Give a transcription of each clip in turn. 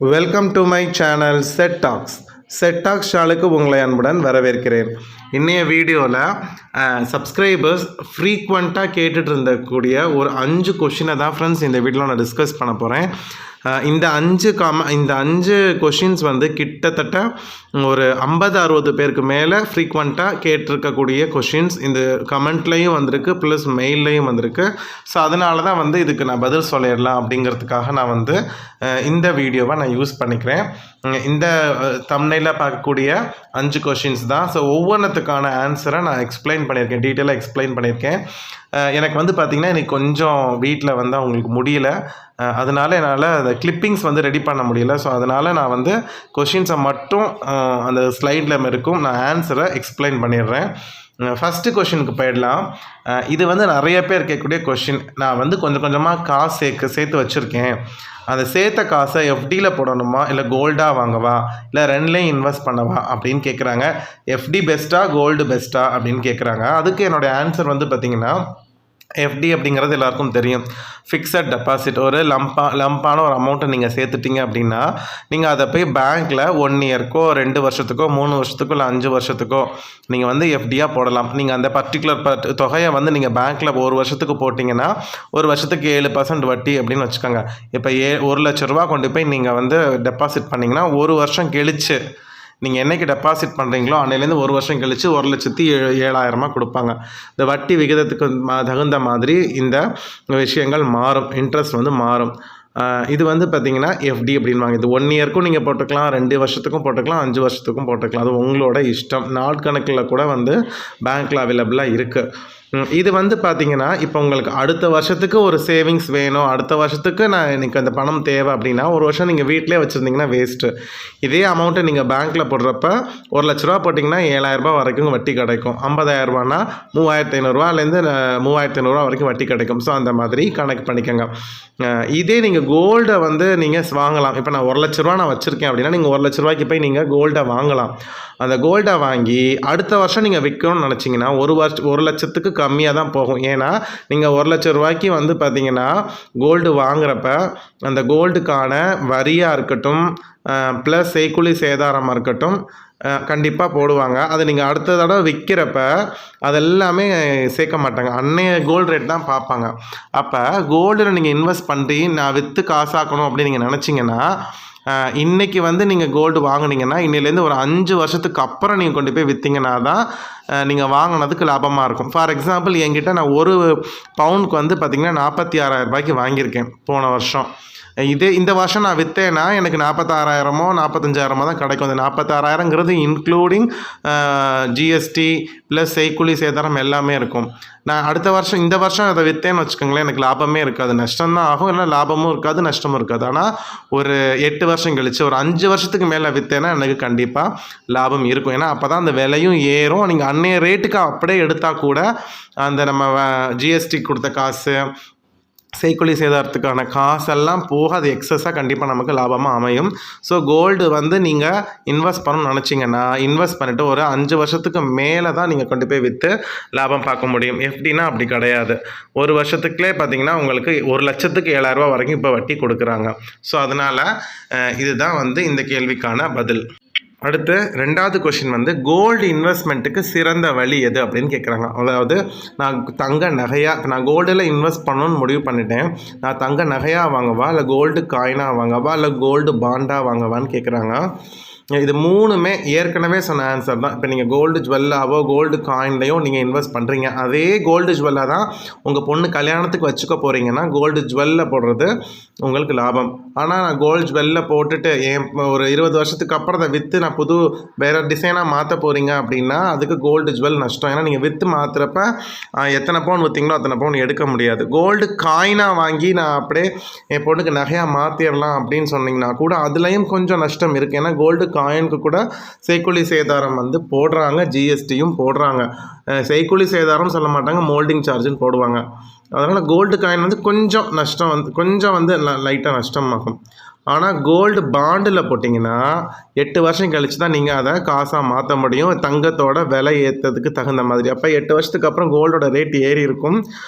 Welcome to my channel set tax. Set tax சேனலுக்கு உங்களை அன்புடன் வரவேற்கிறேன். இன்றைய வீடியோவில் சப்ஸ்கிரைபர்ஸ் ஃப்ரீக்வெண்ட்டாக கேட்டுட்டு இருந்தக்கூடிய ஒரு 5 கொஷினை தான் ஃப்ரெண்ட்ஸ் இந்த வீடியோவில் நான் டிஸ்கஸ் பண்ண போகிறேன். இந்த 5 கொஷின்ஸ் வந்து கிட்டத்தட்ட ஒரு 50-60 பேருக்கு மேலே ஃப்ரீக்வெண்ட்டாக கேட்டிருக்கக்கூடிய கொஷின்ஸ் இந்த கமெண்ட்லேயும் வந்திருக்கு, ப்ளஸ் மெயில்லையும் வந்திருக்கு. ஸோ அதனால தான் வந்து இதுக்கு நான் பதில் சொல்லிடலாம் அப்படிங்கிறதுக்காக நான் வந்து இந்த வீடியோவை நான் யூஸ் பண்ணிக்கிறேன். இந்த தம்ப்நெயிலில் பார்க்கக்கூடிய 5 கொஷின்ஸ் தான். ஸோ ஒவ்வொன்றுத்துக்கான ஆன்சரை நான் டீட்டெயிலாக எக்ஸ்பிளைன் பண்ணியிருக்கேன். எனக்கு வந்து பார்த்திங்கன்னா இன்றைக்கி கொஞ்சம் வீட்டில் வந்து அவங்களுக்கு முடியல, அதனால் என்னால் அந்த கிளிப்பிங்ஸ் வந்து ரெடி பண்ண முடியல. ஸோ அதனால் நான் வந்து கொஷின்ஸை மட்டும் அந்த ஸ்லைடில் இருக்கும், நான் ஆன்சரை எக்ஸ்பிளைன் பண்ணிடுறேன். ஃபஸ்ட்டு கொஷினுக்கு போயிடலாம். இது வந்து நிறைய பேர் கேட்கக்கூடிய கொஷின். நான் வந்து கொஞ்சம் கொஞ்சமாக காசு சேர்த்து வச்சுருக்கேன். அந்த சேர்த்த காசை எஃப்டியில் போடணுமா, இல்லை கோல்டாக வாங்கவா, இல்லை ரெண்டுலேயும் இன்வெஸ்ட் பண்ணவா அப்படின்னு கேட்குறாங்க. எஃப்டி பெஸ்ட்டா, கோல்டு பெஸ்ட்டா அப்படின்னு கேட்குறாங்க. அதுக்கு என்னுடைய ஆன்சர் வந்து பார்த்திங்கன்னா, எஃப்டி அப்படிங்கிறது எல்லாருக்கும் தெரியும். ஃபிக்ஸட் டெபாசிட், ஒரு லம்பான ஒரு அமௌண்ட்டை நீங்கள் சேர்த்துட்டீங்க அப்படின்னா நீங்கள் அதை போய் பேங்க்கில் 1 இயர்க்கோ 2 வருஷத்துக்கோ 3 வருஷத்துக்கோ இல்லை 5 வருஷத்துக்கோ நீங்கள் வந்து எஃப்டியாக போடலாம். நீங்கள் அந்த பர்டிகுலர் தொகையை வந்து நீங்கள் பேங்க்கில் 1 வருஷத்துக்கு போட்டிங்கன்னா 1 வருஷத்துக்கு 7% வட்டி அப்படின்னு வச்சுக்கோங்க. இப்போ 1 லட்ச ரூபா கொண்டு போய் நீங்கள் வந்து டெபாசிட் பண்ணிங்கன்னா 1 வருஷம் கழிச்சு நீங்கள் என்றைக்கு டெபாசிட் பண்ணுறீங்களோ அன்னையிலேருந்து 1 வருஷம் கழித்து 1,07,000 கொடுப்பாங்க. இந்த வட்டி விகிதத்துக்கு தகுந்த மாதிரி இந்த விஷயங்கள் மாறும், இன்ட்ரெஸ்ட் வந்து மாறும். இது வந்து பார்த்திங்கன்னா எஃப்டி அப்படின்வாங்க. இது 1 இயர்க்கும் நீங்கள் போட்டுக்கலாம், 2 வருஷத்துக்கும் போட்டுக்கலாம், 5 வருஷத்துக்கும் போட்டுக்கலாம். அது உங்களோட இஷ்டம். நாட்கணக்கில் கூட வந்து பேங்க்கில் அவைலபிளாக இருக்குது. இது வந்து பார்த்திங்கன்னா இப்போ உங்களுக்கு அடுத்த வருஷத்துக்கு ஒரு சேவிங்ஸ் வேணும், அடுத்த வருஷத்துக்கு எனக்கு அந்த பணம் தேவை அப்படின்னா 1 வருஷம் நீங்கள் வீட்டிலே வச்சுருந்தீங்கன்னா வேஸ்ட்டு. இதே அமௌண்ட்டை நீங்கள் பேங்க்கில் போடுறப்ப 1 லட்ச ரூபா போட்டிங்கன்னா 7,000 வரைக்கும் வட்டி கிடைக்கும். 50,000 3,500 3,500 வரைக்கும் வட்டி கிடைக்கும். ஸோ அந்த மாதிரி கணக்கு பண்ணிக்கோங்க. இதே நீங்கள் கோல்டை வந்து நீங்கள் வாங்கலாம். இப்போ நான் 1 லட்ச ரூபா நான் வச்சுருக்கேன் அப்படின்னா நீங்கள் 1 லட்ச ரூபாய்க்கு போய் நீங்கள் கோல்டை வாங்கலாம். அந்த கோல்டை வாங்கி அடுத்த வருஷம் நீங்கள் விற்கணும்னு நினச்சிங்கன்னா 1 லட்சத்துக்கு கம்மியாக தான் போகும். ஏன்னா நீங்கள் 1 லட்ச ரூபாய்க்கு வந்து பார்த்திங்கன்னா கோல்டு வாங்குறப்ப அந்த கோல்டுக்கான வரியாக இருக்கட்டும், ப்ளஸ் செய்கூலி சேதாரமாக இருக்கட்டும் கண்டிப்பாக போடுவாங்க. அதை நீங்கள் அடுத்த தடவை விற்கிறப்ப அதெல்லாமே சேர்க்க மாட்டாங்க, அன்னைய கோல்டு ரேட் தான் பார்ப்பாங்க. அப்போ கோல்டில் நீங்கள் இன்வெஸ்ட் பண்ணி நான் விற்று காசாக்கணும் அப்படின்னு நீங்கள் நினச்சிங்கன்னா இன்றைக்கி வந்து நீங்கள் கோல்டு வாங்கினீங்கன்னா இன்னிலேருந்து ஒரு 5 வருஷத்துக்கு அப்புறம் நீங்கள் கொண்டு போய் விற்றீங்கன்னா தான் நீங்கள் வாங்கினதுக்கு லாபமாக இருக்கும். ஃபார் எக்ஸாம்பிள் என்கிட்ட நான் 1 பவுனுக்கு வந்து பார்த்திங்கன்னா 46,000 ரூபாய்க்கு வாங்கியிருக்கேன் போன வருஷம். இந்த வருஷம் நான் விற்றேன்னா எனக்கு 46,000 45,000 தான் கிடைக்கும். அந்த 46,000ங்கிறது இன்க்ளூடிங் ஜிஎஸ்டி ப்ளஸ் செய்கூலி சேதாரம் எல்லாமே இருக்கும். நான் இந்த வருஷம் அதை விற்றேன்னு வச்சுக்கோங்களேன், எனக்கு லாபமே இருக்காது, நஷ்டம்தான் ஆகும். இல்லை லாபமும் இருக்காது, நஷ்டமும் இருக்காது. ஆனால் ஒரு 8 வருஷம் கழிச்சு ஒரு 5 வருஷத்துக்கு மேலே விற்றேன்னா எனக்கு கண்டிப்பாக லாபம் இருக்கும். ஏன்னா அப்போ தான் அந்த விலையும் ஏறும். நீங்கள் அன்னைய ரேட்டுக்கு அப்படியே எடுத்தால் கூட அந்த நம்ம ஜிஎஸ்டி கொடுத்த காசு, செய்கூலி சேதாரத்துக்கான காசெல்லாம் போக அது எக்ஸஸாக கண்டிப்பாக நமக்கு லாபமாக அமையும். ஸோ கோல்டு வந்து நீங்கள் இன்வெஸ்ட் பண்ணணும்னு நினச்சிங்கன்னா இன்வெஸ்ட் பண்ணிவிட்டு ஒரு 5 வருஷத்துக்கு மேலே தான் நீங்கள் கொண்டு போய் விற்று லாபம் பார்க்க முடியும். எப்படின்னா அப்படி கிடையாது. 1 வருஷத்துக்குள்ளே பார்த்தீங்கன்னா உங்களுக்கு 1,07,000 வரைக்கும் இப்போ வட்டி கொடுக்குறாங்க. ஸோ அதனால் இதுதான் வந்து இந்த கேள்விக்கான பதில். அடுத்து 2வது கொஷின் வந்து கோல்டு இன்வெஸ்ட்மெண்ட்டுக்கு சிறந்த வழி எது அப்படின்னு கேட்குறாங்க. அதாவது நான் கோல்டில் இன்வெஸ்ட் பண்ணணும்னு முடிவு பண்ணிட்டேன், நான் தங்க நகையாக வாங்கவா, இல்லை கோல்டு காயினாக வாங்கவா, இல்லை கோல்டு பாண்டாக வாங்கவான்னு கேட்குறாங்க. இது 3மே ஏற்கனவே சொன்ன ஆன்சர் தான். இப்போ நீங்கள் கோல்டு ஜுவல்லாவோ கோல்டு காயின்லையோ நீங்கள் இன்வெஸ்ட் பண்ணுறீங்க, அதே கோல்டு ஜுவல்லாக தான் உங்கள் பொண்ணு கல்யாணத்துக்கு வச்சுக்க போகிறீங்கன்னா கோல்டு ஜுவல்லில் போடுறது உங்களுக்கு லாபம். ஆனால் நான் கோல்டு ஜுவல்லில் போட்டுட்டு ஒரு 20 வருஷத்துக்கு அப்புறம் அதை விற்று நான் வேறு டிசைனாக மாற்ற போகிறீங்க அப்படின்னா அதுக்கு கோல்டு ஜுவல் நஷ்டம். ஏன்னா நீங்கள் விற்று மாற்றுறப்ப எத்தனை பவுன் விற்றீங்களோ அத்தனை பவுன் எடுக்க முடியாது. கோல்டு காயினாக வாங்கி நான் அப்படியே என் பொண்ணுக்கு நகையாக மாற்றிடலாம் அப்படின்னு சொன்னீங்கன்னா கூட அதுலேயும் கொஞ்சம் நஷ்டம் இருக்குது. ஏன்னா கோல்டு காயினுக்கு கூட செய்கூலி சேதாரம் வந்து போடுறாங்க, ஜிஎஸ்டியும் போடுறாங்க. செய்கூலி சேதாரம் சொல்ல மாட்டாங்க, மோல்டிங் சார்ஜுன்னு போடுவாங்க. அதனால் கோல்டு காயின் வந்து கொஞ்சம் லைட்டாக நஷ்டமாகும். ஆனால் கோல்டு பாண்டில் போட்டிங்கன்னா 8 வருஷம் கழித்து தான் நீங்கள் அதை காசாக மாற்ற முடியும், தங்கத்தோட விலை ஏற்றதுக்கு தகுந்த மாதிரி. அப்போ 8 வருஷத்துக்கு அப்புறம் கோல்டோட ரேட் ஏறி இருக்கும்,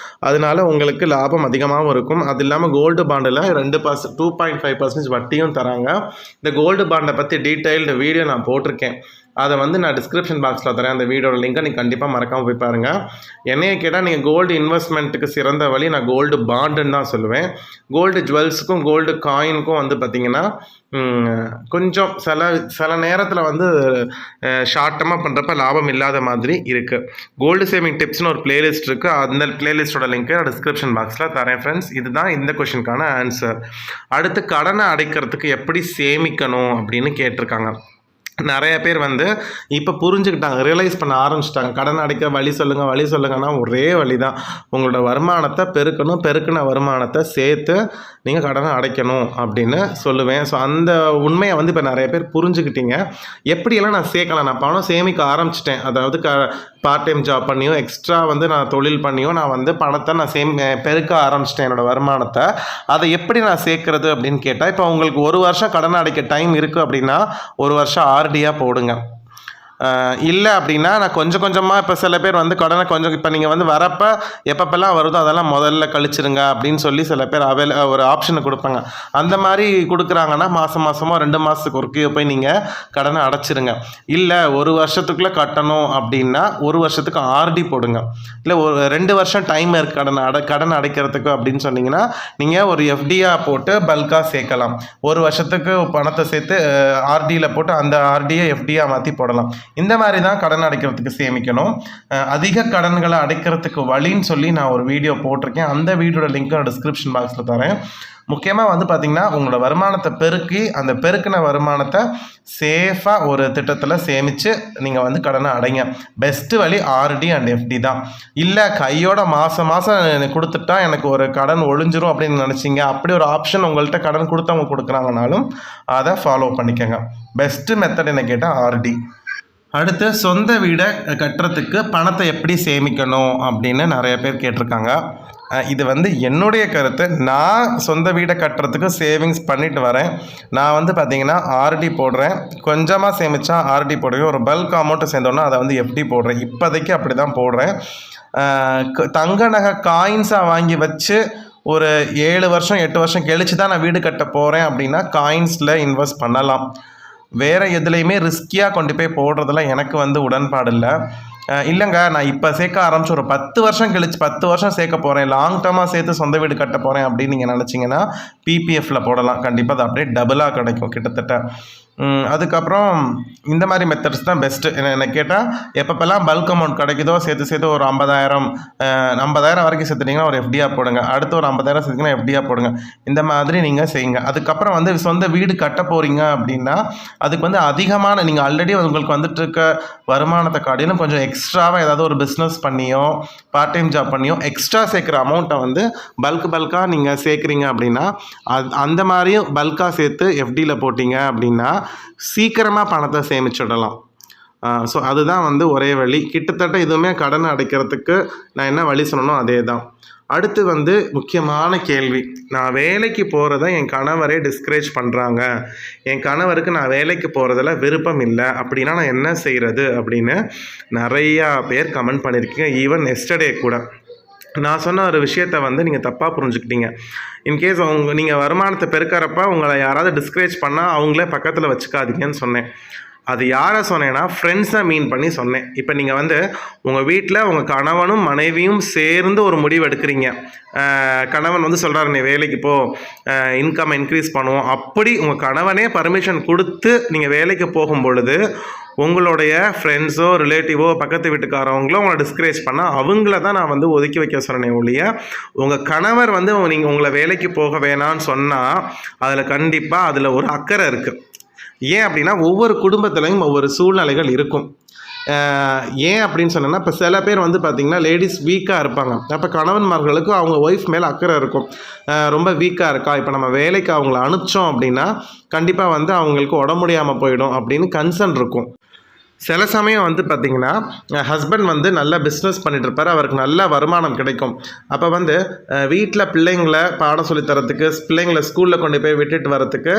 அதனால உங்களுக்கு லாபம் அதிகமாகவும் இருக்கும். அது இல்லாமல் கோல்டு பாண்டில் 2.5% வட்டியும் தராங்க. இந்த கோல்டு பாண்டை பற்றி டீட்டெயில்டு வீடியோ நான் போட்டிருக்கேன், அதை வந்து நான் டிஸ்கிரிப்ஷன் பாக்ஸில் தரேன். அந்த வீடியோட லிங்கை நீங்கள் கண்டிப்பாக மறக்காமல் போய் பாருங்கள். என்னையை கேட்டால் நீங்கள் கோல்டு இன்வெஸ்ட்மெண்ட்டுக்கு சிறந்த வழி நான் கோல்டு பாண்டுன்னு தான் சொல்லுவேன். கோல்டு ஜுவல்ஸுக்கும் கோல்டு காயினுக்கும் வந்து பார்த்திங்கன்னா கொஞ்சம் சில நேரத்தில் வந்து ஷார்ட் டர்மாக பண்ணுறப்ப லாபம் இல்லாத மாதிரி இருக்குது. கோல்டு சேவிங் டிப்ஸ்னு ஒரு பிளேலிஸ்ட் இருக்குது, அந்த பிளேலிஸ்ட்டோட லிங்க்கை நான் டிஸ்கிரிப்ஷன் பாக்ஸில் தரேன் ஃப்ரெண்ட்ஸ். இதுதான் இந்த கொஷினுக்கான ஆன்சர். அடுத்து கடனை அடைக்கிறதுக்கு எப்படி சேமிக்கணும் அப்படின்னு கேட்டிருக்காங்க. நிறைய பேர் வந்து இப்போ புரிஞ்சுக்கிட்டாங்க, ரியலைஸ் பண்ண ஆரம்பிச்சிட்டாங்க. கடன் அடைக்க வழி சொல்லுங்கன்னா ஒரே வழி தான், உங்களோட வருமானத்தை பெருக்கின வருமானத்தை சேர்த்து நீங்கள் கடனை அடைக்கணும் அப்படின்னு சொல்லுவேன். ஸோ அந்த உண்மையை வந்து இப்போ நிறைய பேர் புரிஞ்சுக்கிட்டீங்க. எப்படியெல்லாம் நான் சேர்க்கலாம், நான் பணம் சேமிக்க ஆரம்பிச்சிட்டேன். அதாவது பார்ட் டைம் ஜாப் பண்ணியோ எக்ஸ்ட்ரா வந்து நான் தொழில் பண்ணியோ நான் வந்து பணத்தை நான் பெருக்க ஆரம்பிச்சிட்டேன் என்னோடய வருமானத்தை. அதை எப்படி நான் சேர்க்கறது அப்படின்னு கேட்டால், இப்போ உங்களுக்கு 1 வருஷம் கடனை அடைக்க டைம் இருக்குது அப்படின்னா 1 வருஷம் ஆர்டியாக போடுங்க. இல்லை அப்படின்னா நான் கொஞ்சம் கொஞ்சமாக, இப்போ சில பேர் வந்து கடனை கொஞ்சம், இப்போ நீங்கள் வந்து வரப்போ எப்பப்பெல்லாம் வருதோ அதெல்லாம் முதல்ல கழிச்சிருங்க அப்படின்னு சொல்லி சில பேர் ஒரு ஆப்ஷனை கொடுப்பாங்க. அந்த மாதிரி கொடுக்குறாங்கன்னா மாதமோ 2 மாதத்துக்கு ஒருக்கையோ போய் நீங்கள் கடனை அடைச்சிருங்க. இல்லை 1 வருஷத்துக்குள்ளே கட்டணும் அப்படின்னா 1 வருஷத்துக்கு ஆர்டி போடுங்க. இல்லை ஒரு 2 வருஷம் டைம் இருக்குது கடன் அடைக்கிறதுக்கு அப்படின்னு சொன்னீங்கன்னா நீங்கள் ஒரு எஃப்டியாக போட்டு பல்காக சேர்க்கலாம். 1 வருஷத்துக்கு பணத்தை சேர்த்து ஆர்டியில் போட்டு அந்த ஆர்டியை எஃப்டியாக மாற்றி போடலாம். இந்த மாதிரி தான் கடன் அடைக்கிறதுக்கு சேமிக்கணும். அதிக கடன்களை அடைக்கிறதுக்கு வழின்னு சொல்லி நான் ஒரு வீடியோ போட்டிருக்கேன், அந்த வீடியோட லிங்க் நான் டிஸ்கிரிப்ஷன் பாக்ஸில் தரேன். முக்கியமாக வந்து பார்த்திங்கன்னா உங்களோட வருமானத்தை பெருக்கி அந்த பெருக்கின வருமானத்தை சேஃபாக ஒரு திட்டத்தில் சேமித்து நீங்கள் வந்து கடனை அடைங்க. பெஸ்ட்டு வழி ஆர்டி அண்ட் எஃப்டி தான். இல்லை கையோட மாதம் கொடுத்துட்டா எனக்கு ஒரு கடன் ஒழிஞ்சிரும் அப்படின்னு நினச்சிங்க, அப்படி ஒரு ஆப்ஷன் உங்கள்கிட்ட கடன் கொடுத்தவங்க கொடுக்குறாங்கனாலும் அதை ஃபாலோ பண்ணிக்கோங்க. பெஸ்ட்டு மெத்தட் என்ன கேட்டால் ஆர்டி. அடுத்து சொந்த வீடை கட்டுறதுக்கு பணத்தை எப்படி சேமிக்கணும் அப்படின்னு நிறைய பேர் கேட்டிருக்காங்க. இது வந்து என்னுடைய கருத்து. நான் சொந்த வீடை கட்டுறதுக்கு சேவிங்ஸ் பண்ணிட்டு வரேன். நான் வந்து பார்த்திங்கன்னா ஆர்டி போடுறேன், கொஞ்சமாக சேமித்தா ஆர்டி போடுவேன், ஒரு பல்க் அமௌண்ட்டை சேர்ந்தோன்னா அதை வந்து எஃப்டி போடுறேன். இப்போதைக்கு அப்படி தான் போடுறேன். தங்க நகை காயின்ஸாக வாங்கி வச்சு ஒரு 7 வருஷம் 8 வருஷம் கழித்து தான் நான் வீடு கட்ட போகிறேன் அப்படின்னா காயின்ஸில் இன்வெஸ்ட் பண்ணலாம். வேறு எதுலேயுமே ரிஸ்கியாக கொண்டு போய் போடுறதுல எனக்கு வந்து உடன்பாடு இல்லை. இல்லைங்க நான் இப்போ சேர்க்க ஆரம்பிச்சு ஒரு 10 வருஷம் கழிச்சு 10 வருஷம் சேர்க்க போகிறேன், லாங் டர்மாக சேர்த்து சொந்த வீடு கட்ட போகிறேன் அப்படின்னு நீங்கள் நினச்சிங்கன்னா பிபிஎஃப்பில் போடலாம். கண்டிப்பாக அது அப்படியே டபுளாக கிடைக்கும் கிட்டத்தட்ட. அதுக்கப்புறம் இந்த மாதிரி மெத்தட்ஸ் தான் பெஸ்ட்டு. என்ன கேட்டால் எப்பப்பெல்லாம் பல்க் அமௌண்ட் கிடைக்குதோ சேர்த்து ஒரு 50,000 வரைக்கும் சேர்த்துட்டிங்கன்னா ஒரு எஃப்டியாக போடுங்க. அடுத்து ஒரு 50,000 சேர்த்திங்கன்னா எஃப்டியாக போடுங்க. இந்த மாதிரி நீங்கள் செய்யுங்க. அதுக்கப்புறம் வந்து சொந்த வீடு கட்ட போகிறீங்க அப்படின்னா அதுக்கு வந்து அதிகமான நீங்கள் ஆல்ரெடி உங்களுக்கு வந்துட்டு இருக்க வருமானத்தை காட்டிலும் கொஞ்சம் எக்ஸ்ட்ராவாக ஏதாவது ஒரு பிஸ்னஸ் பண்ணியோ பார்ட் டைம் ஜாப் பண்ணியோ எக்ஸ்ட்ரா சேர்க்குற அமௌண்ட்டை வந்து பல்காக நீங்கள் சேர்க்குறீங்க அப்படின்னா அந்த மாதிரியும் பல்காக சேர்த்து எஃப்டியில் போட்டிங்க அப்படின்னா சீக்கிரமாக பணத்தை சேமிச்சுடலாம். ஸோ அதுதான் வந்து ஒரே வழி. கிட்டத்தட்ட இதுவுமே கடனை அடைக்கிறதுக்கு நான் என்ன வழி சொன்னனோ அதே தான். அடுத்து வந்து முக்கியமான கேள்வி, நான் வேலைக்கு போகிறத என் கணவரே டிஸ்கரேஜ் பண்ணுறாங்க, என் கணவருக்கு நான் வேலைக்கு போகிறதுல விருப்பம் இல்லை அப்படின்னா நான் என்ன செய்கிறது அப்படின்னு நிறையா பேர் கமெண்ட் பண்ணியிருக்கீங்க. ஈவன் எஸ்டர்டே கூட நான் சொன்ன ஒரு விஷயத்தை வந்து நீங்கள் தப்பாக புரிஞ்சுக்கிட்டீங்க. இன்கேஸ் நீங்கள் வருமானத்தை பெருக்கிறப்ப உங்களை யாராவது டிஸ்கரேஜ் பண்ணால் அவங்களே பக்கத்தில் வச்சுக்காதீங்கன்னு சொன்னேன். அது யாரை சொன்னேன்னா ஃப்ரெண்ட்ஸை மீன் பண்ணி சொன்னேன். இப்போ நீங்கள் வந்து உங்கள் வீட்டில் உங்கள் கணவனும் மனைவியும் சேர்ந்து ஒரு முடிவு எடுக்கிறீங்க. கணவன் வந்து சொல்கிறாரு நீ வேலைக்கு போ, இன்கம் இன்க்ரீஸ் பண்ணுவோம், அப்படி உங்கள் கணவனே பர்மிஷன் கொடுத்து நீங்கள் வேலைக்கு போகும் பொழுது உங்களுடைய ஃப்ரெண்ட்ஸோ ரிலேட்டிவோ பக்கத்து வீட்டுக்காரவங்களோ உங்களை டிஸ்கரேஜ் பண்ணால் அவங்கள தான் நான் வந்து ஒதுக்கி வைக்க சொன்னேன் ஒழிய உங்கள் கணவர் வந்து நீங்கள் உங்களை வேலைக்கு போக வேணான்னு சொன்னால் அதில் கண்டிப்பாக அதில் ஒரு அக்கறை இருக்குது. ஏன் அப்படின்னா ஒவ்வொரு குடும்பத்துலையும் ஒவ்வொரு சூழ்நிலைகள் இருக்கும். ஏன் அப்படின்னு சொன்னேன்னா இப்போ சில பேர் வந்து பார்த்திங்கன்னா லேடிஸ் வீக்காக இருப்பாங்க. அப்போ கணவன்மார்களுக்கும் அவங்க ஒய்ஃப் மேலே அக்கறை இருக்கும். ரொம்ப வீக்காக இருக்கா, இப்போ நம்ம வேலைக்கு அவங்கள அனுப்பிச்சோம் அப்படின்னா கண்டிப்பாக வந்து அவங்களுக்கு உடம்பு முடியாமல் போயிடும் அப்படின்னு கன்சர்ன் இருக்கும். சில சமயம் வந்து பார்த்திங்கன்னா ஹஸ்பண்ட் வந்து நல்ல பிஸ்னஸ் பண்ணிட்டு இருப்பார், அவருக்கு நல்ல வருமானம் கிடைக்கும். அப்போ வந்து வீட்டில் பிள்ளைங்களை பாடம் சொல்லித்தரத்துக்கு, பிள்ளைங்களை ஸ்கூலில் கொண்டு போய் விட்டுட்டு வரத்துக்கு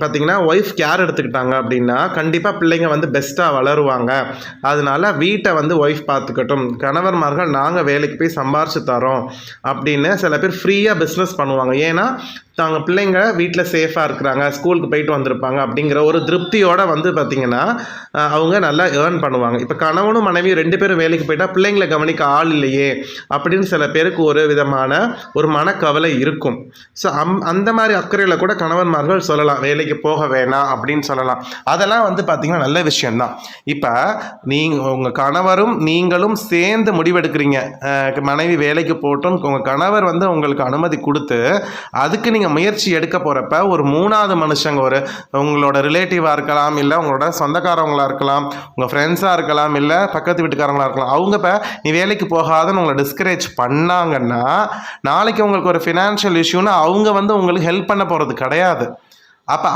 பார்த்திங்கன்னா ஒய்ஃப் கேர் எடுத்துக்கிட்டாங்க அப்படின்னா கண்டிப்பாக பிள்ளைங்க வந்து பெஸ்ட்டாக வளருவாங்க. அதனால வீட்டை வந்து ஒய்ஃப் பார்த்துக்கட்டும், கணவர்மார்கள் நாங்கள் வேலைக்கு போய் சம்பாரிச்சு தரோம் அப்படின்னு சில பேர் ஃப்ரீயாக பிஸ்னஸ் பண்ணுவாங்க. ஏன்னா தாங்க பிள்ளைங்க வீட்டில் சேஃபாக இருக்கிறாங்க, ஸ்கூலுக்கு போயிட்டு வந்திருப்பாங்க அப்படிங்கிற ஒரு திருப்தியோடு வந்து பார்த்திங்கன்னா அவங்க நல்லா ஏர்ன் பண்ணுவாங்க. இப்போ கணவனும் மனைவியும் 2 பேரும் வேலைக்கு போயிட்டால் பிள்ளைங்களை கவனிக்க ஆள் இல்லையே அப்படின்னு சில பேருக்கு ஒரு விதமான ஒரு மனக்கவலை இருக்கும். ஸோ அந்த மாதிரி அக்கறையில் கூட கணவன்மார்கள் சொல்லலாம், வேலைக்கு போக வேணாம் அப்படின்னு சொல்லலாம். அதெல்லாம் வந்து பார்த்திங்கன்னா நல்ல விஷயந்தான். இப்போ உங்கள் கணவரும் நீங்களும் சேர்ந்து முடிவெடுக்கிறீங்க, மனைவி வேலைக்கு போட்டும் உங்கள் கணவர் வந்து உங்களுக்கு அனுமதி கொடுத்து அதுக்கு நீங்கள் முயற்சி எடுக்க போகிறப்ப ஒரு 3வது மனுஷங்க, ஒரு உங்களோட ரிலேட்டிவாக இருக்கலாம், இல்லை உங்களோட சொந்தக்காரவங்களாக இருக்கலாம், உங்கள் ஃப்ரெண்ட்ஸாக இருக்கலாம், இல்லை பக்கத்து வீட்டுக்காரங்களாக இருக்கலாம், அவங்க இப்போ நீ வேலைக்கு போகாதுன்னு உங்களை டிஸ்கரேஜ் பண்ணாங்கன்னா நாளைக்கு உங்களுக்கு ஒரு ஃபினான்ஷியல் இஷ்யூன்னு அவங்க வந்து உங்களுக்கு ஹெல்ப் பண்ண போகிறது கிடையாது. அப்போ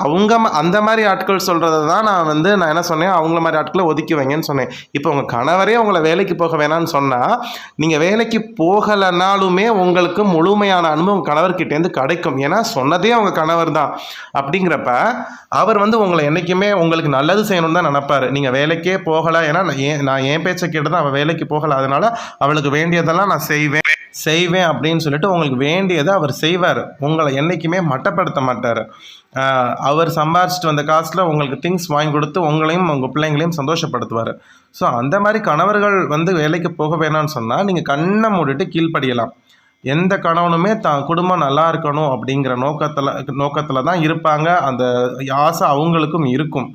அந்த மாதிரி ஆட்கள் சொல்கிறது தான் நான் என்ன சொன்னேன், அவங்கள மாதிரி ஆட்களை ஒதுக்கி வைங்கன்னு சொன்னேன். இப்போ உங்கள் கணவரே உங்களை வேலைக்கு போக வேணான்னு சொன்னால் நீங்கள் வேலைக்கு போகலைனாலுமே உங்களுக்கு முழுமையான அனுபவம் கணவர்கிட்டேருந்து கிடைக்கும். ஏன்னா சொன்னதே அவங்க கணவர் தான். அப்படிங்கிறப்ப அவர் வந்து உங்களை என்றைக்குமே உங்களுக்கு நல்லது செய்யணும்னு தான் நினைப்பார். நீங்கள் வேலைக்கே போகலை, ஏன்னா நான் என் பேச்சை கேட்டு தான் அவள் வேலைக்கு போகலை, அதனால் அவளுக்கு வேண்டியதெல்லாம் நான் செய்வேன் அப்படின்னு சொல்லிட்டு உங்களுக்கு வேண்டியதை அவர் செய்வார். உங்களை என்றைக்குமே மட்டப்படுத்த மாட்டார். அவர் சம்பாரிச்சிட்டு வந்த காசில் உங்களுக்கு திங்ஸ் வாங்கி கொடுத்து உங்களையும் உங்கள் பிள்ளைங்களையும் சந்தோஷப்படுத்துவார். ஸோ அந்த மாதிரி கணவர்கள் வந்து வேலைக்கு போக வேணாம்னு சொன்னால் நீங்கள் கண்ணை மூடிட்டு கீழ்ப்படியலாம். எந்த கணவனுமே குடும்பம் நல்லா இருக்கணும் அப்படிங்கிற நோக்கத்தில் தான் இருப்பாங்க. அந்த ஆசை அவங்களுக்கும் இருக்கும்.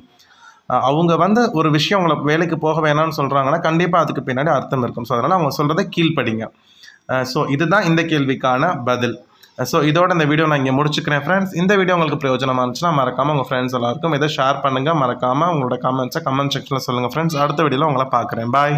அவங்க வந்து ஒரு விஷயம் உங்களை வேலைக்கு போக வேணாம்னு சொல்கிறாங்கன்னா கண்டிப்பாக அதுக்கு பின்னாடி அர்த்தம் இருக்கும். ஸோ அதனால் அவங்க சொல்கிறத கீழ்ப்படிங்க. ஸோ இதுதான் இந்த கேள்விக்கான பதில். ஸோ இதோட இந்த வீடியோ நான் இங்கே முடிச்சுக்கிறேன் ஃப்ரெண்ட்ஸ். இந்த வீடியோ உங்களுக்கு பிரயோஜனமாக இருந்துச்சுன்னா மறக்காமல் உங்கள் ஃப்ரெண்ட்ஸ் எல்லாருக்கும் இதை ஷேர் பண்ணுங்கள். மறக்காமல் உங்களோட கமெண்ட் செக்ஷனில் சொல்லுங்கள் ஃப்ரெண்ட்ஸ். அடுத்த வீடியோவில் உங்களை பார்க்குறேன். பாய்.